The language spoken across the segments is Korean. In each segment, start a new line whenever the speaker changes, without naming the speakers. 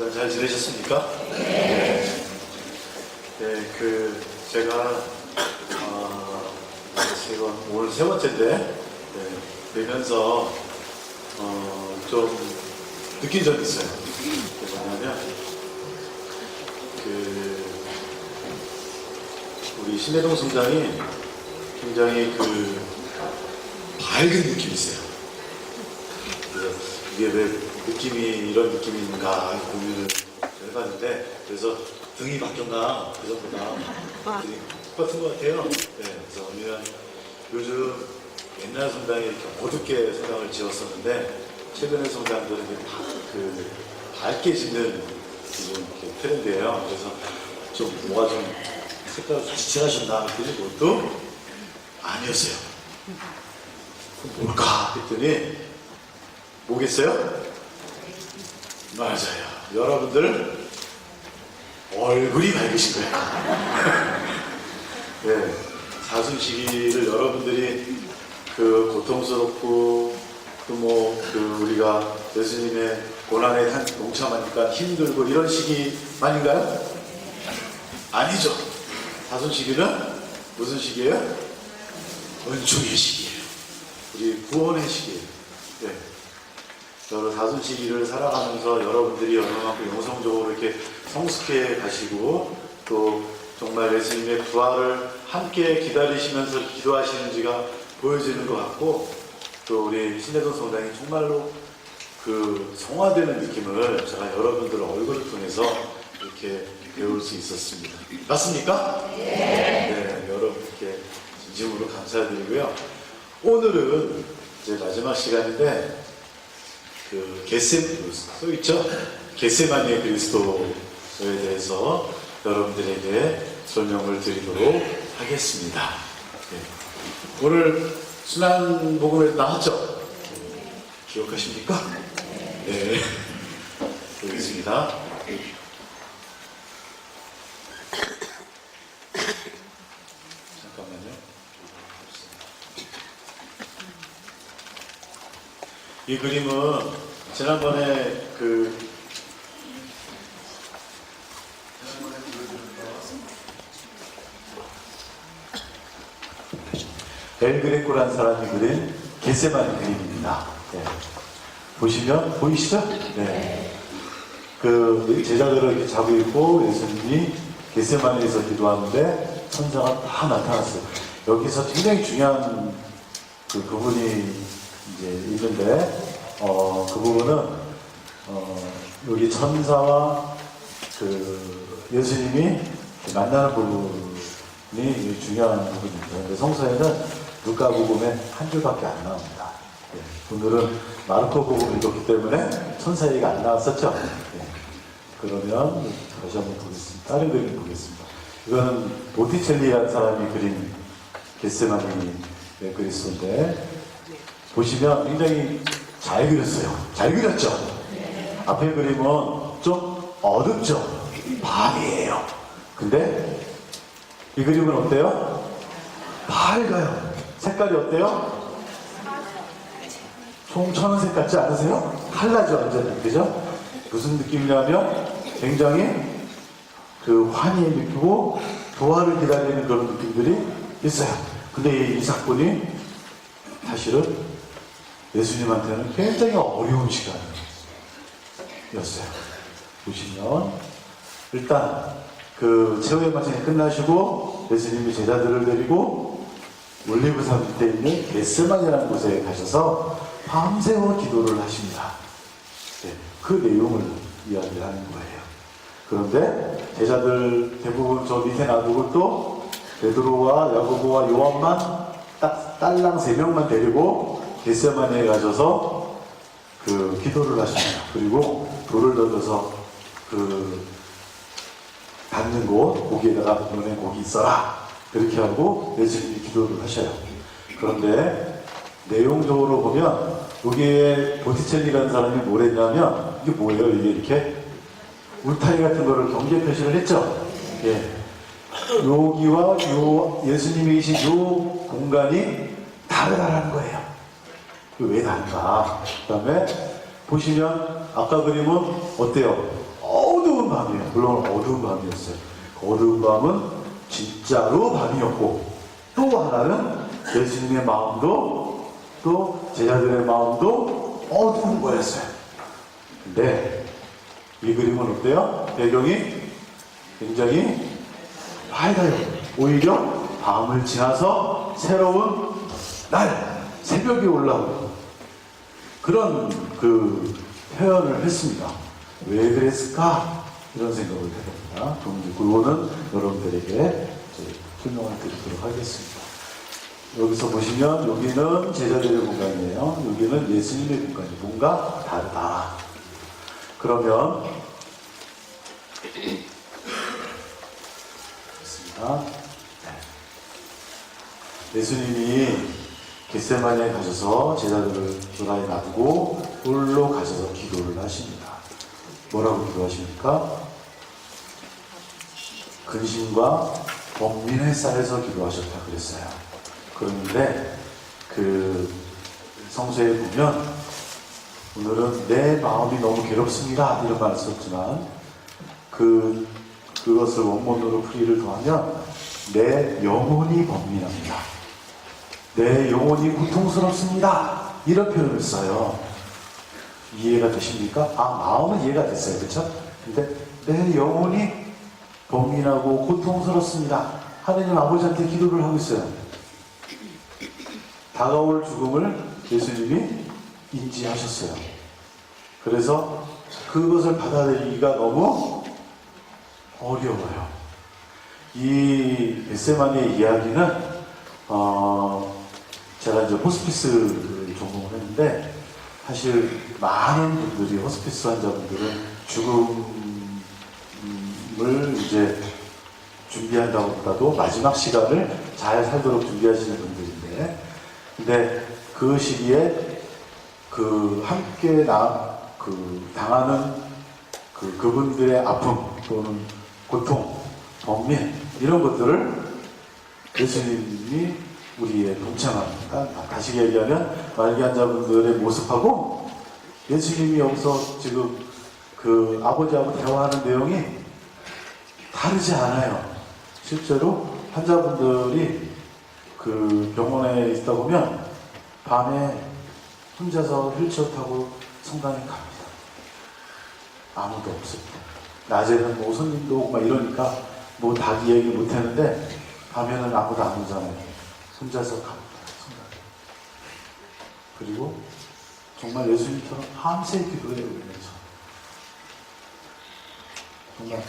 일단 잘 지내셨습니까? 네. 네, 제가 이건 오늘 세 번째인데 되면서 좀 느낀 점이 있어요. 그게 뭐냐면 우리 신혜동 성장이 굉장히 밝은 느낌이 있어요. 그래서 이게 왜 느낌이 이런 느낌인가 고민을 해봤는데, 그래서 등이 바뀌었나 그전보다 똑같은 것 같아요. 네, 그래서 왜냐면 요즘 옛날 성당이 이렇게 어둡게 성당을 지었었는데 최근의 성당들은 이렇게 밝게 짓는 지금 이렇게 트렌드예요. 그래서 좀 뭐가 좀 색깔을 다시 칠하셨나 했더니 그것도 아니었어요. 그럼 뭘까 했더니 뭐겠어요? 맞아요. 여러분들 얼굴이 밝으신 거예요. 네, 사순시기를 여러분들이 고통스럽고 우리가 예수님의 고난에 동참하니까 힘들고 이런 시기만인가요? 아니죠. 사순시기는 무슨 시기예요? 은총의 시기예요. 우리 구원의 시기예요. 네. 여러 사순시기를 살아가면서 여러분들이 얼마만큼 영성적으로 이렇게 성숙해 가시고 또 정말 예수님의 부활을 함께 기다리시면서 기도하시는지가 보여지는 것 같고, 또 우리 신혜동 성당이 정말로 성화되는 느낌을 제가 여러분들 얼굴을 통해서 이렇게 배울 수 있었습니다. 맞습니까? 네, 여러분께 진심으로 감사드리고요. 오늘은 이제 마지막 시간인데 써있죠? 겟세마니의 그리스도에 대해서 여러분들에게 설명을 드리도록 하겠습니다. 네. 오늘 순환복음에도 나왔죠? 기억하십니까? 네. 보겠습니다. 잠깐만요. 이 그림은 지난번에 엘 그레코라는 사람이 그린 겟세마니 그림입니다. 네. 보시면 보이시죠? 네. 제자들을 이렇게 잡고 있고 예수님이 겟세마니에서 기도하는데 천사가 다 나타났어요. 여기서 굉장히 중요한 부분이 이제 있는데 그 부분은 여기 천사와 예수님이 만나는 부분이 중요한 부분입니다. 근데 성서에는 루카복음에 한 줄밖에 안 나옵니다. 네. 오늘은 마르코복음을 읽었기 때문에 천사 얘기가 안 나왔었죠. 네. 그러면 다시 한번 보겠습니다. 다른 그림 보겠습니다. 이거는 보티첼리라는 사람이 그린 겟세마니 그리스도인데 보시면 굉장히 잘 그렸어요. 잘 그렸죠? 앞에 그림은 좀 어둡죠? 밤이에요. 근데 이 그림은 어때요? 밝아요. 색깔이 어때요? 송천색 같지 않으세요? 칼라죠, 완전히. 그죠? 무슨 느낌이냐면 굉장히 환희의 느끼고 부활을 기다리는 그런 느낌들이 있어요. 근데 이 사건이 사실은 예수님한테는 굉장히 어려운 시간이었어요. 보시면 일단 최후의 만찬이 끝나시고 예수님이 제자들을 데리고 올리브산 밑에 있는 겟세마니라는 곳에 가셔서 밤새워 기도를 하십니다. 네, 그 내용을 이야기를 하는 거예요. 그런데 제자들 대부분 저 밑에 놔두고 또 베드로와 야고보와 요한만 딱 딸랑 3명만 데리고 겟세마니에 가셔서 기도를 하십니다. 그리고 돌을 던져서 닿는 곳 거기에다가 너네 거기 있어라 이렇게 하고 예수님이 기도를 하셔요. 그런데 내용적으로 보면 여기에 보티첼리라는 사람이 뭘 했냐면 이게 뭐예요? 이게 이렇게 울타리 같은 거를 경계 표시를 했죠. 예. 여기와 예수님이 계신 요 공간이 다르다라는 거예요. 왜 다른가? 그 다음에 보시면 아까 그림은 어때요? 어두운 밤이에요. 물론 어두운 밤이었어요. 그 어두운 밤은 진짜로 밤이었고, 또 하나는 예수님의 마음도 또 제자들의 마음도 어두운 거였어요. 근데 이 그림은 어때요? 배경이 굉장히 밝아요. 오히려 밤을 지나서 새로운 날, 새벽이 올라오고 그런 그 표현을 했습니다. 왜 그랬을까? 이런 생각을 해봅니다. 그럼 이제 그거는 여러분들에게 설명을 드리도록 하겠습니다. 여기서 보시면 여기는 제자들의 공간이에요. 여기는 예수님의 공간이 뭔가 다르다. 그러면 됐습니다. 예수님이 겟세마니에 가셔서 제자들을 도라에 놔두고 홀로 가셔서 기도를 하십니다. 뭐라고 기도하십니까? 근심과 번민에 쌓여서 기도하셨다 그랬어요. 그런데 그 성서에 보면 오늘은 내 마음이 너무 괴롭습니다 이런 말을 썼지만 그것을 원문으로 풀이를 더하면 내 영혼이 번민합니다. 내 영혼이 고통스럽습니다. 이런 표현을 써요. 이해가 되십니까? 마음은 이해가 됐어요. 그렇죠? 근데 내 영혼이 번민하고 고통스럽습니다. 하느님 아버지한테 기도를 하고 있어요. 다가올 죽음을 예수님이 인지하셨어요. 그래서 그것을 받아들이기가 너무 어려워요. 이 겟세마니의 이야기는 제가 이제 호스피스를 전공을 했는데 사실 많은 분들이 호스피스 환자분들은 죽음을 이제 준비한다고 보다도 마지막 시간을 잘 살도록 준비하시는 분들인데, 근데 그 시기에 함께 당하는 그분들의 아픔 또는 고통, 번민 이런 것들을 예수님이 우리의 동참합니다. 다시 얘기하면 말기 환자분들의 모습하고 예수님이 여기서 지금 그 아버지하고 대화하는 내용이 다르지 않아요. 실제로 환자분들이 그 병원에 있다 보면 밤에 혼자서 휠체어 타고 성당에 갑니다. 아무도 없습니다. 낮에는 뭐 손님도 오고 막 이러니까 뭐 다 얘기 못 하는데 밤에는 아무도 안 오잖아요. 혼자서 갑니다. 성당에. 그리고 정말 예수님처럼 밤새 기도해요. 그러면서 정말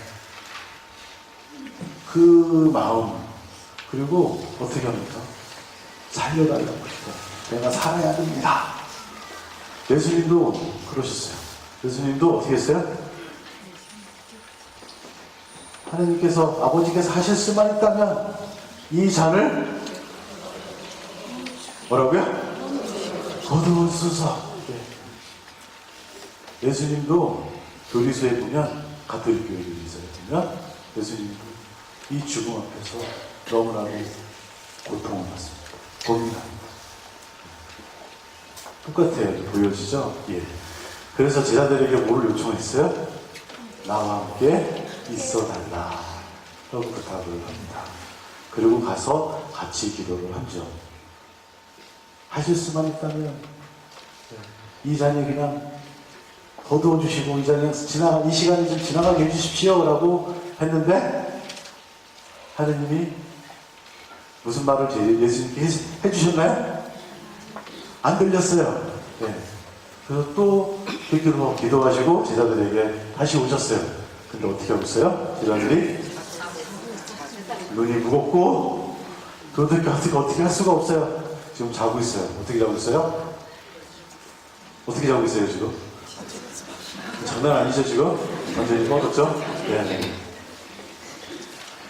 그 마음, 그리고 어떻게 합니까? 살려달라고 해서 내가 살아야 됩니다. 예수님도 그러셨어요. 예수님도 어떻게 했어요? 하나님께서, 아버지께서 하실 수만 있다면 이 잔을 뭐라고요? 거두소서. 예수님도 교리서에 보면, 가톨릭 교회 교리서에 보면 예수님도 이 죽음 앞에서 너무나도 고통을 받습니다. 고민합니다. 똑같아요. 보여지죠? 예. 그래서 제자들에게 뭐를 요청했어요? 나와 함께 있어달라. 라고 부탁을 합니다. 그리고 가서 같이 기도를 하죠. 하실 수만 있다면 이 잔이 그냥 거두어 주시고 이 시간이 좀 지나가게 해주십시오. 라고 했는데 하느님이 무슨 말을 예수님께 해주셨나요? 안 들렸어요. 네. 그래서 또 기도하시고 제자들에게 다시 오셨어요. 근데 어떻게 하고 있어요? 제자들이 눈이 무겁고 어떻게 할 수가 없어요. 지금 자고 있어요. 어떻게 자고 있어요? 어떻게 자고 있어요 지금? 장난 아니죠 지금? 완전히 뻗었죠? 네.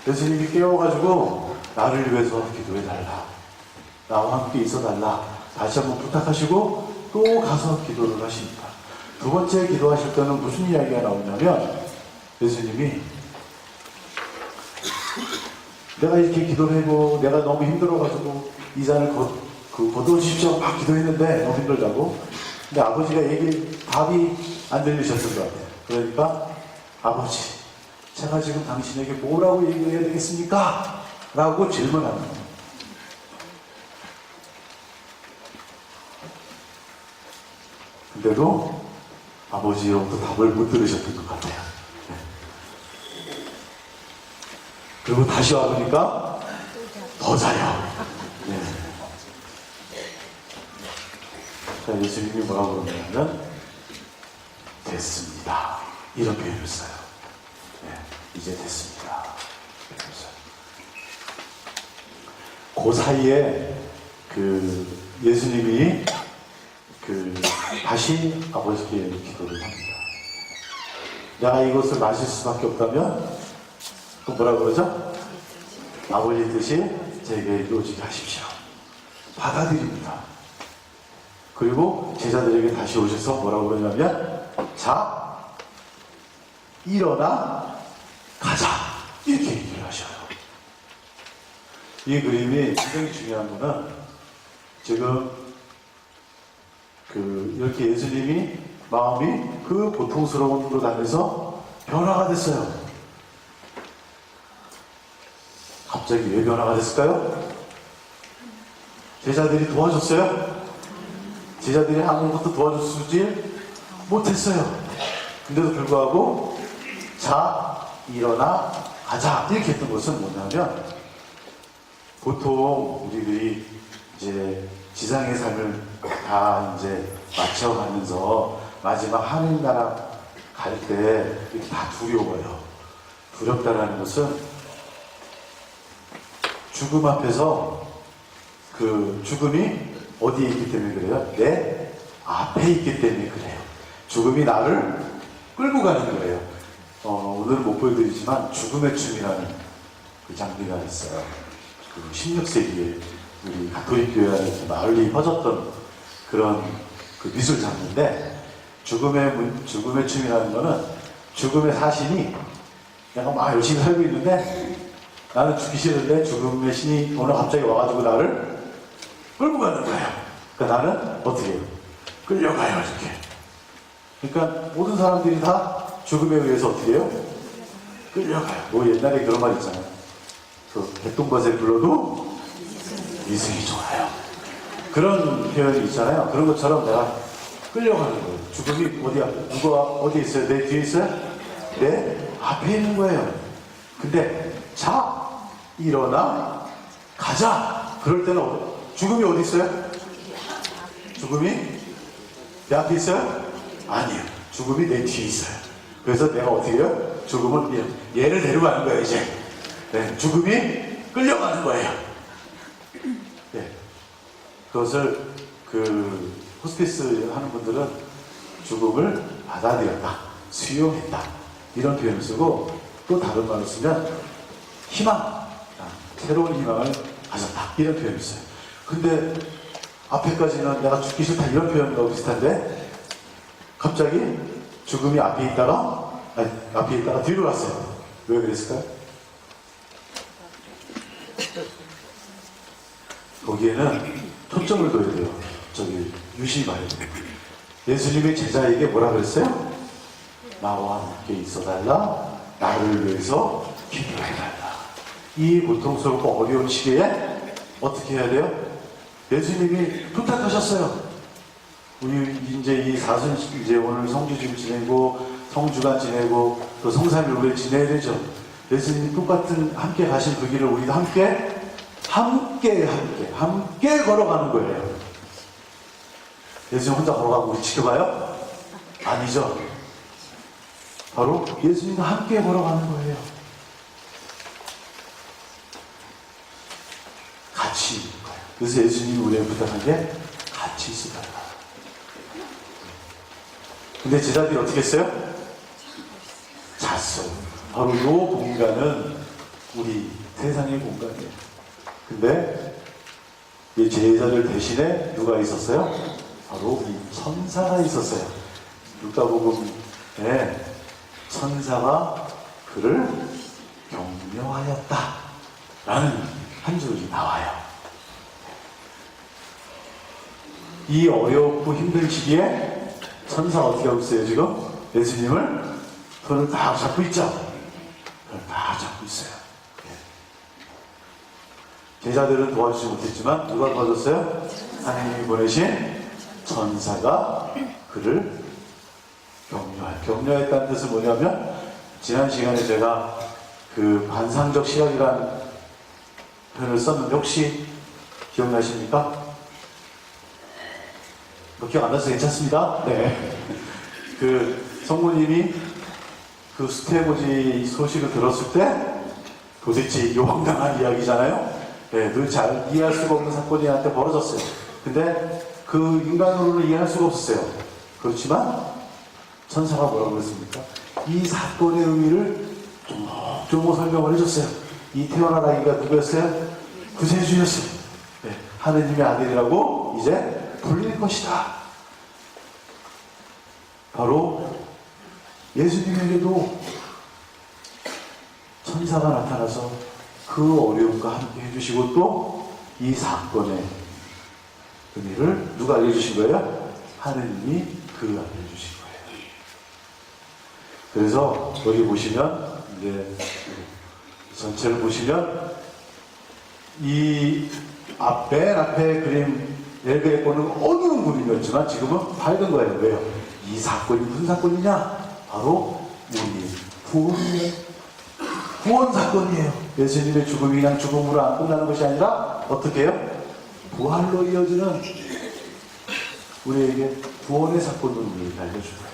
예수님이 깨워가지고 나를 위해서 기도해달라. 나와 함께 있어달라. 다시 한번 부탁하시고 또 가서 기도를 하십니다. 두 번째 기도하실 때는 무슨 이야기가 나오냐면 예수님이 내가 이렇게 기도를 하고 내가 너무 힘들어가지고 이 잔을 거두어 주십시오 막 기도했는데 너무 힘들다고. 근데 아버지가 답이 안 들리셨던 것 같아요. 그러니까 아버지 제가 지금 당신에게 뭐라고 얘기해야 되겠습니까? 라고 질문하는 거예요. 근데도 아버지로부터 답을 못 들으셨던 것 같아요. 네. 그리고 다시 와보니까 더 자요. 네. 자, 예수님이 뭐라고 그러냐면 됐습니다. 이런 표현을 써요. 네, 이제 됐습니다. 그 사이에 예수님이 다시 아버지께 기도를 합니다. 내가 이것을 마실 수밖에 없다면 또 뭐라 그러죠? 아버지 뜻이 제게 이루어지게 하십시오. 받아들입니다. 그리고 제자들에게 다시 오셔서 뭐라고 그러냐면 자, 일어나 가자 이렇게 얘기를 하셔요. 이 그림이 굉장히 중요한 거는 지금 이렇게 예수님이 마음이 그 고통스러운 곳으로 다녀서 변화가 됐어요. 갑자기 왜 변화가 됐을까요? 제자들이 도와줬어요? 제자들이 아무것도 도와주지 못했어요. 근데도 불구하고 자, 일어나 가자 이렇게 했던 것은 뭐냐면 보통 우리들이 이제 지상의 삶을 다 이제 마쳐가면서 마지막 하늘나라 갈 때 이렇게 다 두려워요. 두렵다라는 것은 죽음 앞에서 그 죽음이 어디에 있기 때문에 그래요? 내 앞에 있기 때문에 그래요. 죽음이 나를 끌고 가는 거예요. 오늘은 못 보여드리지만 죽음의 춤이라는 그 장비가 있어요. 16세기에 우리 가톨릭 교회에 이렇게 널리 퍼졌던 그런 미술 장비인데 죽음의 춤이라는 거는 죽음의 사신이 내가 막 열심히 살고 있는데 나는 죽기 싫은데 죽음의 신이 오늘 갑자기 와가지고 나를 끌고 가는 거예요. 그러니까 나는 어떻게 해요? 끌려가요 이렇게. 그러니까 모든 사람들이 다 죽음에 의해서 어떻게 해요? 끌려가요. 뭐 옛날에 그런 말 있잖아요. 백동밭에 불러도 이승이 좋아요. 그런 표현이 있잖아요. 그런 것처럼 내가 끌려가는 거예요. 죽음이 어디야? 누가 어디 있어요? 내 뒤에 있어요? 내 앞에 있는 거예요. 근데 자, 일어나 가자. 그럴 때는 죽음이 어디 있어요? 죽음이 내 앞에 있어요? 아니에요. 죽음이 내 뒤에 있어요. 그래서 내가 어떻게 해요? 죽음은 얘를 데려가는 거예요 이제. 네, 죽음이 끌려가는 거예요. 네. 그것을 호스피스 하는 분들은 죽음을 받아들였다, 수용했다 이런 표현을 쓰고 또 다른 말을 쓰면 희망, 새로운 희망을 가졌다 이런 표현을 써요. 근데 앞에까지는 내가 죽기 싫다 이런 표현과 비슷한데 갑자기 죽음이 앞에 있다가 뒤로 갔어요. 왜 그랬을까요? 거기에는 초점을 둬야 돼요. 유심히 봐야 돼요. 예수님의 제자에게 뭐라 그랬어요? 나와 함께 있어달라. 나를 위해서 기도해달라. 이 고통스럽고 어려운 시기에 어떻게 해야 돼요? 예수님이 부탁하셨어요. 우리 이제 이 사순 이제 오늘 성주주 지내고 성주간 지내고 또 성삼일 우리 지내야 되죠. 예수님이 똑같은 함께 가신 그 길을 우리도 함께 걸어가는 거예요. 예수님 혼자 걸어가고 우리 지켜봐요? 아니죠. 바로 예수님과 함께 걸어가는 거예요. 같이 있는 거예요. 그래서 예수님이 우리에게 부탁한 게 같이 있어달라. 근데 제자들이 어떻게 했어요? 잤어요. 바로 이 공간은 우리 세상의 공간이에요. 근데 이 제자들 대신에 누가 있었어요? 바로 이 천사가 있었어요. 누가복음에 천사가 그를 격려하였다 라는 한 줄이 나와요. 이 어렵고 힘든 시기에 천사가 어떻게 하고 있어요 지금? 예수님을 손을 딱 잡고 있죠. 그걸 다 잡고 있어요. 제자들은 도와주지 못했지만 누가 도와줬어요? 하나님이 보내신 천사가 그를 격려했다는 뜻은 뭐냐면, 지난 시간에 제가 그 반상적 시각이라는 표현을 썼는데 혹시 기억나십니까? 기억 안 나서 괜찮습니다. 네. 그 성모님이 그 수태고지 소식을 들었을 때 도대체 이게 황당한 이야기잖아요. 네, 늘 잘 이해할 수가 없는 사건이 한테 벌어졌어요. 근데 그 인간으로는 이해할 수가 없었어요. 그렇지만 천사가 뭐라고 그랬습니까? 이 사건의 의미를 조목 설명을 해줬어요. 이 태어날 아이가 누구였어요? 구세주였어요. 네, 하느님의 아들이라고 이제 불릴 것이다. 바로 예수님에게도 천사가 나타나서 그 어려움과 함께 해주시고 또 이 사건의 의미를 누가 알려주신 거예요? 하느님이 그 알려주신 거예요. 그래서 여기 보시면 이제 전체를 보시면 이 맨 앞에 그림 엘그레코는 어두운 그림이었지만 지금은 밝은 거예요. 왜요? 이 사건이 무슨 사건이냐? 바로 우리 구원 사건이에요. 예수님의 죽음이 그냥 죽음으로 안 끝나는 것이 아니라 어떻게 해요? 부활로 이어지는 우리에게 구원의 사건으로 우리에게 알려준 거예요.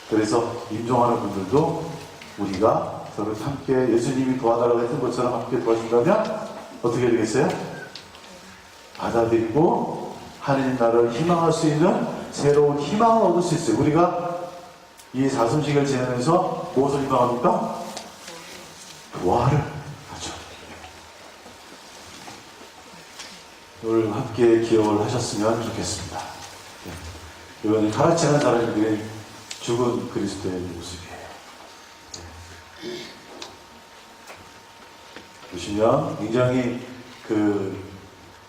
그래서 임종하는 분들도 우리가 서로 함께 예수님이 도와달라고 했던 것처럼 함께 도와준다면 어떻게 되겠어요? 받아들이고 하느님 나라를 희망할 수 있는 새로운 희망을 얻을 수 있어요. 우리가 이 사순식을 지내면서 무엇을 희망합니까? 부활을 하죠. 오늘 함께 기억을 하셨으면 좋겠습니다. 이건 가라치는 사람들이 죽은 그리스도의 모습이에요. 보시면 굉장히 그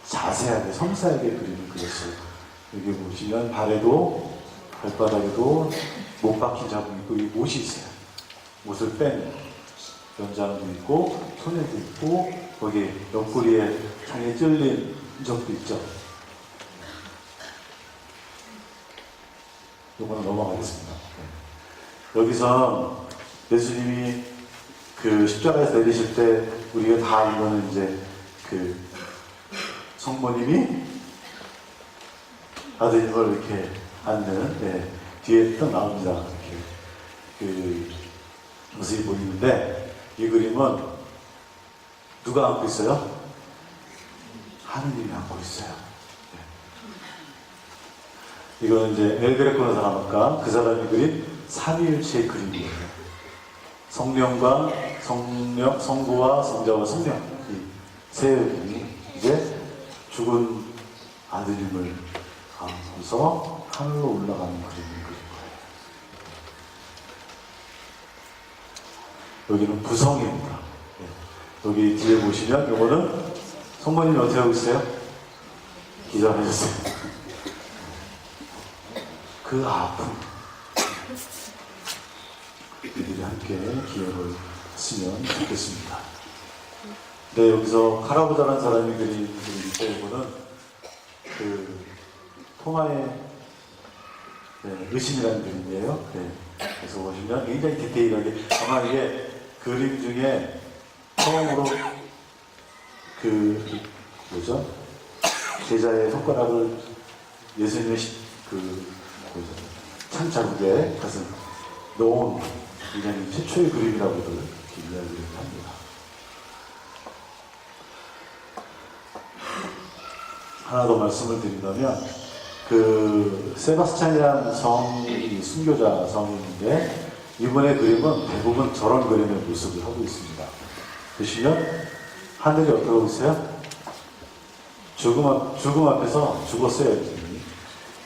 자세하게 섬세하게 그림을 그렸어요. 여기 보시면 발에도 발바닥에도 못 박힌 자국이 있고 이 못이 있어요. 못을 뺀 연장도 있고 손에도 있고 거기 옆구리에 상에 찔린 적도 있죠. 이거는 넘어가겠습니다. 여기서 예수님이 그 십자가에서 내리실 때 우리가 다 알고는 이제 그 성모님이 아드님을 이렇게 앉는 뒤에 딱 나옵니다. 이렇게 그 모습이 보이는데 이 그림은 누가 안고 있어요? 하느님이 안고 있어요. 이거는 이제 엘그레코는 사람일까? 그 사람이 그린 삼위일체의 그림이에요. 성령과 성부와 성자와 성령 이 세 분이 이제 죽은 아드님을 안고서 하늘로 올라가는 그림을 그린 거예요. 여기는 부성입니다. 여기 뒤에 보시면 이거는 성모님이 어떻게 하고 있어요? 기절하셨어요. 그 아픔 우리들이 함께 기억을 했으면 좋겠습니다. 네, 여기서 카라보자라는 사람이 그린 그림인데 그 통화의 의심이라는 그림이에요. 그래서 보시면 굉장히 디테일하게 아마 이게 그림 중에 처음으로 그 뭐죠? 제자의 손가락을 예수님의 창 자국에 가서 넣은 굉장히 최초의 그림이라고도 이야기를 합니다. 하나 더 말씀을 드린다면 그 세바스찬이라는 성이 순교자 성인인데 이분의 그림은 대부분 저런 그림의 모습을 하고 있습니다. 보시면 하늘이 어떻게 하고 있어요? 죽음 앞에서 죽었어요.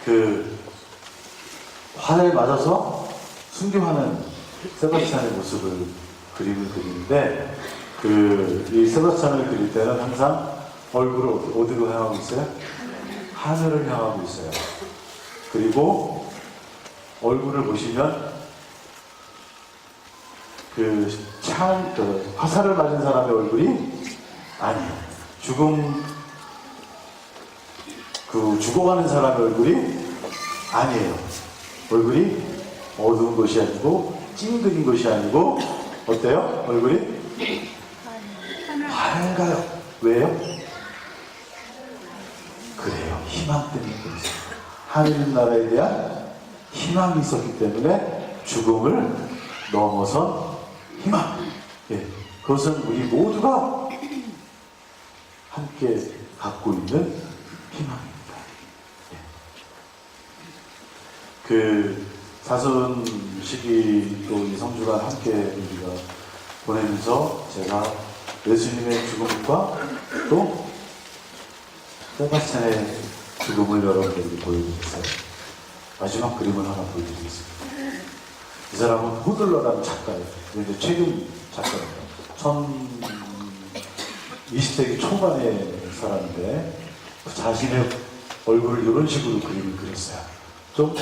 그 화를 맞아서 순교하는 세바스찬의 모습을 그림을 그리는데 이 세바스찬을 그릴 때는 항상 얼굴을 어디로 향하고 있어요? 하늘을 향하고 있어요. 그리고 얼굴을 보시면 화살을 맞은 사람의 얼굴이 아니에요. 죽어가는 사람의 얼굴이 아니에요. 얼굴이 어두운 것이 아니고 찡그린 것이 아니고 어때요? 얼굴이 밝아요. 왜요? 그래요. 희망 때문에 그러세요. 하늘나라에 대한 희망이 있었기 때문에 죽음을 넘어선 희망. 예, 그것은 우리 모두가 함께 갖고 있는 희망입니다. 예. 그 사순 시기 또 이 성주간 함께 우리가 보내면서 제가 예수님의 죽음과 또 세바스찬의 죽음을 여러분들에게 보여드리겠어요. 마지막 그림을 하나 보여드리겠습니다. 이 사람은 호들러라는 작가예요. 이제 최근 작가입니다. 20세기 초반의 사람인데 자신의 얼굴을 이런 식으로 그림을 그렸어요. 좀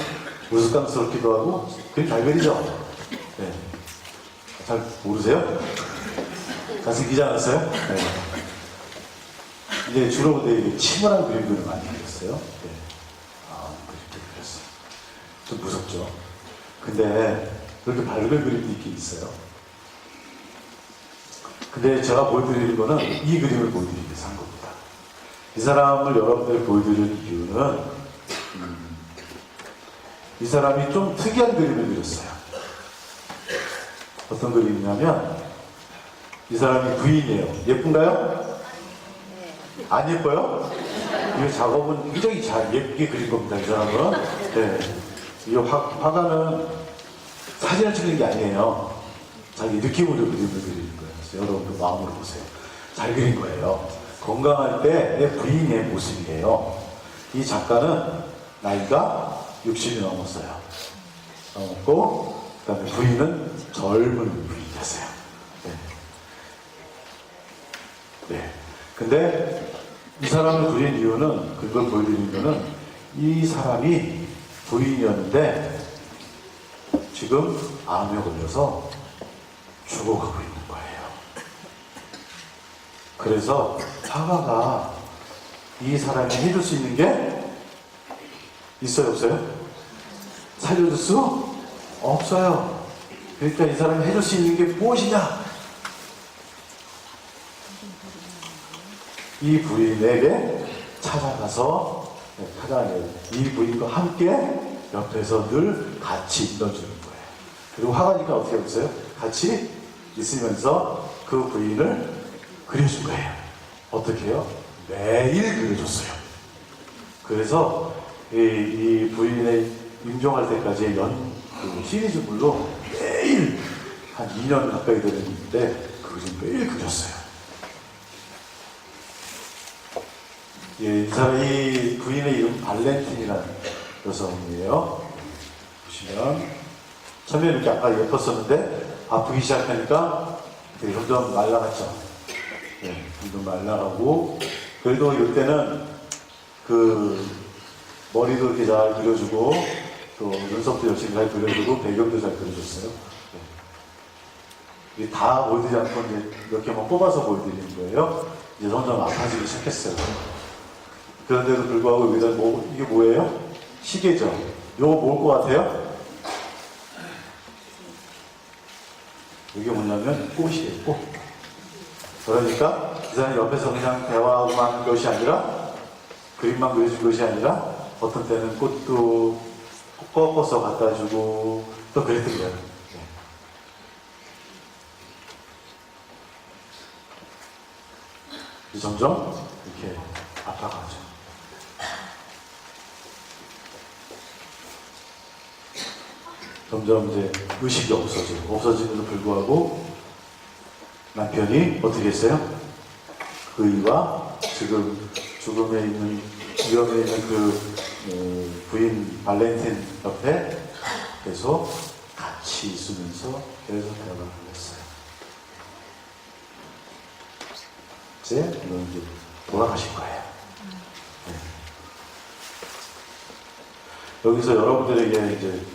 우스꽝스럽기도 하고 그림 잘 그리죠? 네. 잘 모르세요? 잘생기지 않았어요? 네. 이제 주로 침울한 그림들을 많이 그렸어요. 네. 그림들 그렸어요. 좀 무섭죠? 근데 그렇게 밝은 그림도 있긴 있어요. 근데 제가 보여드리는 거는 이 그림을 보여드리기 위해서 한 겁니다. 이 사람을 여러분들에게 보여드리는 이유는 이 사람이 좀 특이한 그림을 그렸어요. 어떤 그림이냐면 이 사람이 부인이에요. 예쁜가요? 안 예뻐요? 이 작업은 굉장히 잘 예쁘게 그린 겁니다. 이 사람은. 네. 이 화가는 사진을 찍는 게 아니에요. 자기 느낌으로 그림을 그리는 거예요. 그래서 여러분도 마음으로 보세요. 잘 그린 거예요. 건강할 때 내 부인의 모습이에요. 이 작가는 나이가 60이 넘었어요. 넘었고, 그 다음에 부인은 젊은 부인이었어요. 네. 네. 근데 이 사람을 그린 이유는, 그걸 보여드린 이유는 이 사람이 부인이었는데 지금 암에 걸려서 죽어가고 있는 거예요. 그래서 화가가 이 사람이 해줄 수 있는 게 있어요, 없어요? 살려줄 수 없어요. 그러니까 이 사람이 해줄 수 있는 게 무엇이냐? 이 부인에게 찾아가서 이 부인과 함께 옆에서 늘 같이 있어주는 거예요. 그리고 화가니까 어떻게 했어요? 같이 있으면서 그 부인을 그려준 거예요. 어떻게 해요? 매일 그려줬어요. 그래서 이 부인의 임종할 때까지의 그 시리즈물로 매일 한 2년 가까이 되는데 그것을 매일 그렸어요. 예, 이 부인의 이름 발렌틴이라는 여성이에요. 보시면 처음에 이렇게 아까 예뻤었는데 아프기 시작하니까 점점 말라갔죠. 네, 점점 말라가고 그래도 이때는 그 머리도 이렇게 잘 그려주고 또 눈썹도 열심히 잘 그려주고 배경도 잘 그려줬어요. 네. 다 보여드리지 않고 이제 몇 개만 뽑아서 보여드리는 거예요. 이제 점점 아파지기 시작했어요. 그런데도 불구하고 여기다 이게 뭐예요? 시계죠. 이거 뭘 것 같아요? 이게 뭐냐면 꽃이에요, 꽃. 그러니까 이 사람이 옆에서 그냥 대화하고만 하는 것이 아니라 그림만 그려준 것이 아니라 어떤 때는 꽃도 꺾어서 갖다 주고 또 그랬던 거예요. 네. 점점 이렇게 아파가죠. 점점 이제 의식이 없어지는데도 불구하고 남편이 어떻게 했어요? 그이와 지금 죽음에 있는 위험에 있는 그 부인 발렌틴 옆에 계속 같이 있으면서 계속 대화를 했어요. 이제 돌아가실 거예요. 네. 여기서 여러분들에게 이제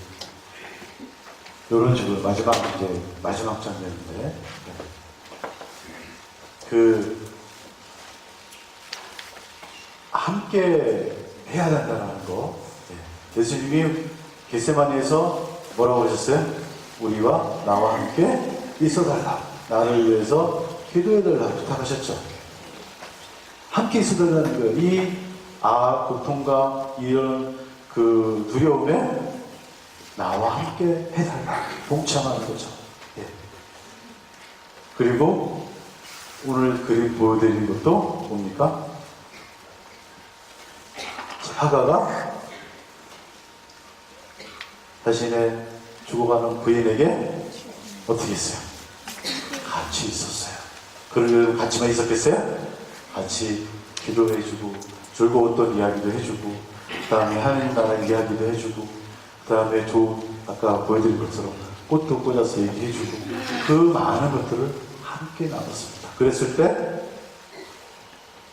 이런 식으로 마지막 장면인데, 네. 함께 해야 된다는 거. 네. 예수님이 겟세마니에서 뭐라고 하셨어요? 우리와 나와 함께 있어달라. 나를 위해서 기도해달라 부탁하셨죠. 함께 있어달라는 거예요. 이 고통과 이런 두려움에 나와 함께 해달라. 동참하는 거죠. 예. 그리고 오늘 그림 보여드린 것도 뭡니까? 하가가 자신의 죽어가는 부인에게 어떻게 했어요? 같이 있었어요. 그러면 같이만 있었겠어요? 같이 기도해주고 즐거웠던 이야기도 해주고 그 다음에 하나님 나라 이야기도 해주고 그 다음에 아까 보여드린 것처럼 꽃도 꽂아서 얘기해주고 그 많은 것들을 함께 나눴습니다. 그랬을 때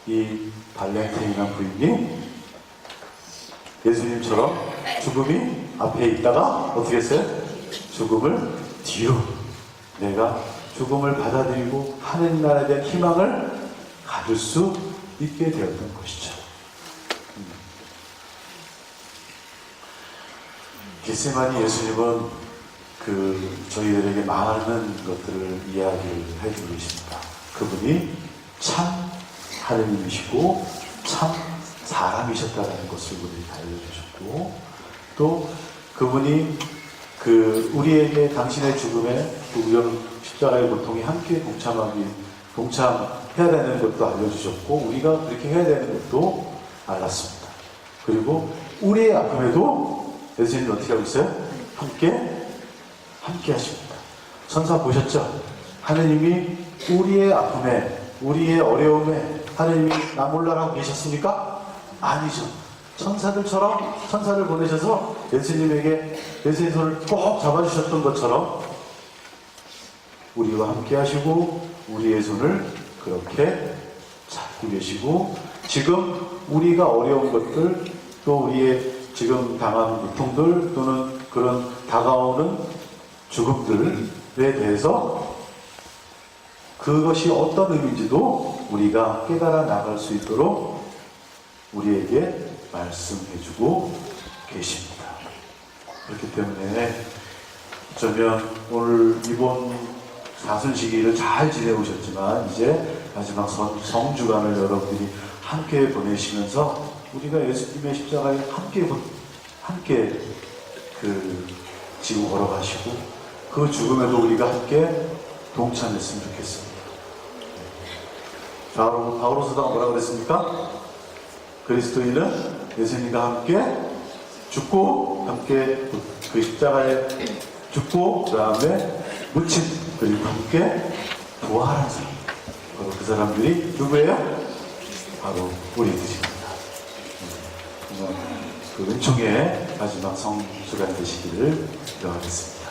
이 발렌타인이라는 부인이 예수님처럼 죽음이 앞에 있다가 어떻게 했어요? 죽음을 뒤로 내가 죽음을 받아들이고 하나님 나라에 대한 희망을 가질 수 있게 되었던 것이죠. 겟세마니 예수님은 저희들에게 많은 것들을 이야기를 해주고 계십니다. 그분이 참 하느님이시고 참 사람이셨다는 것을 우리에게 알려주셨고 또 그분이 우리에게 당신의 죽음에 이런 십자가의 고통에 함께 동참해야 되는 것도 알려주셨고 우리가 그렇게 해야 되는 것도 알았습니다. 그리고 우리의 아픔에도 예수님은 어떻게 하고 있어요? 함께 하십니다. 천사 보셨죠? 하느님이 우리의 아픔에 우리의 어려움에 하느님이 나 몰라라고 계셨습니까? 아니죠. 천사를 보내셔서 예수님에게 예수의 손을 꼭 잡아주셨던 것처럼 우리와 함께 하시고 우리의 손을 그렇게 잡고 계시고 지금 우리가 어려운 것들 또 우리의 지금 당한 고통들 또는 그런 다가오는 죽음들에 대해서 그것이 어떤 의미인지도 우리가 깨달아 나갈 수 있도록 우리에게 말씀해주고 계십니다. 그렇기 때문에 어쩌면 오늘 이번 사순시기를 잘 지내오셨지만 이제 마지막 성주간을 여러분들이 함께 보내시면서 우리가 예수님의 십자가에 함께 지고 걸어가시고 그 죽음에도 우리가 함께 동참했으면 좋겠습니다. 바오로 사도가 뭐라고 그랬습니까? 그리스도인은 예수님과 함께 죽고 함께 그 십자가에 죽고 그 다음에 묻힌 그리고 함께 부활한 사람 바로 그 사람들이 누구예요? 바로 우리들입니다. 그 은총의 마지막 성수가 되시기를 기도하겠습니다.